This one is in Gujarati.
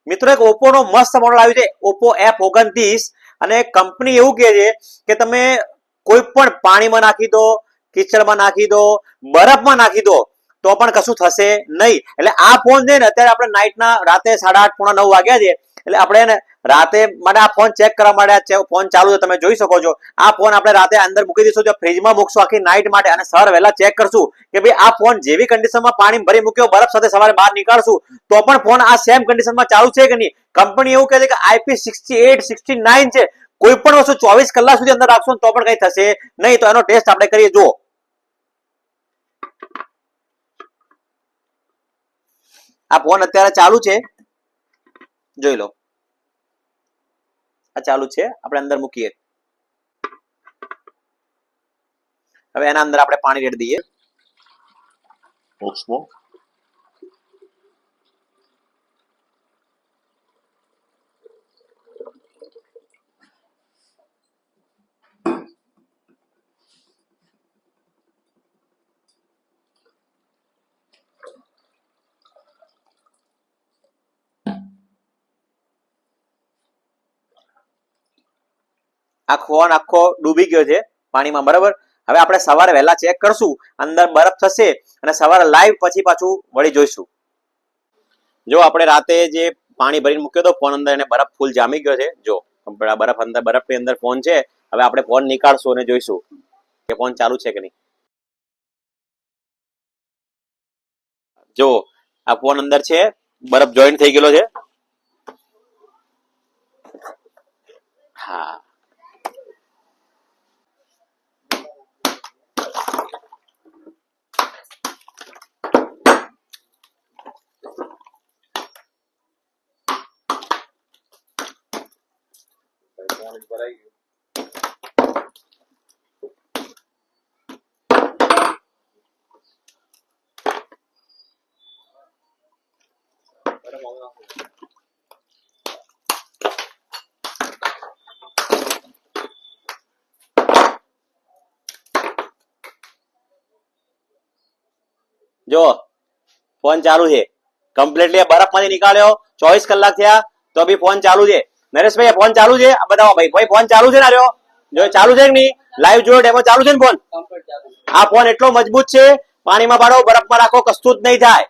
મિત્રો એક ઓપ્પો નો મસ્ત મોડલ આવ્યું છે, ઓપ્પો F29, અને કંપની એવું કહે છે કે તમે કોઈ પણ પાણીમાં નાખી દો, કિચડમાં નાખી દો, બરફમાં નાખી દો તો પણ કશું થશે નહીં. એટલે આ ફોન છે ને અત્યારે આપણે નાઈટના રાતે 8:30 પોણા 9 વાગ્યા છે, એટલે આપણે ને રાતે મને આ ફોન ચેક કરવા માટે ફોન ચાલુ છે, તમે જોઈ શકો છો. આ ફોન આપણે રાતે અંદર મૂકી દઈશું, જો ફ્રીજમાં મૂકશું આખી નાઈટ માટે, અને સવાર વહેલા ચેક કરશું કે ભાઈ આ ફોન જેવી કન્ડિશનમાં પાણી ભરી મૂક્યો, બરફ સાથે સવારે બહાર નીકાળશું તો પણ ફોન આ સેમ કન્ડિશનમાં ચાલુ છે કે નહીં. કંપની એવું કહે છે કે IP68 69 છે. કોઈ પણ વસ્તુ 24 કલાક સુધી અંદર રાખશો તો પણ કઈ થશે નહીં. તો એનો ટેસ્ટ આપણે કરીએ. જુઓ, આ ફોન અત્યારે ચાલુ છે, જોઈ લો. આ ચાલુ છે, આપણે અંદર મૂકીએ. હવે એના અંદર આપણે પાણી રેડી દઈએ. આ ફોન આખો ડૂબી ગયો છે પાણીમાં, બરાબર. હવે આપણે સવારે વહેલા ચેક કરશું, અંદર બરફ થશે અને સવારે લાઈવ પછી પાછું વળી જોઈશું. જો આપણે રાતે જે પાણી ભરીને મૂક્યો હતો ફોન અંદર, એને બરફ ફૂલ જામી ગયો છે. જો બરફ અંદર, બરફની અંદર ફોન છે. હવે આપણે ફોન નીકાળશું અને જોઈશું કે ફોન ચાલુ છે કે નહીં. જો આ ફોન અંદર છે, બરફ જોઈન્ટ થઈ ગયેલો છે. હા, જો ફોન ચાલુ છે કમ્પ્લીટલી. બરફમાંથી નીકાળ્યો, 24 કલાક થયા તો બી ફોન ચાલુ છે. નરેશભાઈ ફોન ચાલુ છે, આ બતાવો ભાઈ. ફોન ચાલુ છે ને? જો ચાલુ છે કે નહીં? લાઈવ જો ડેમો ચાલુ છે ને ફોન. આ ફોન એટલો મજબૂત છે, પાણીમાં પાડો, બરફમાં રાખો, કશું જ નહીં થાય.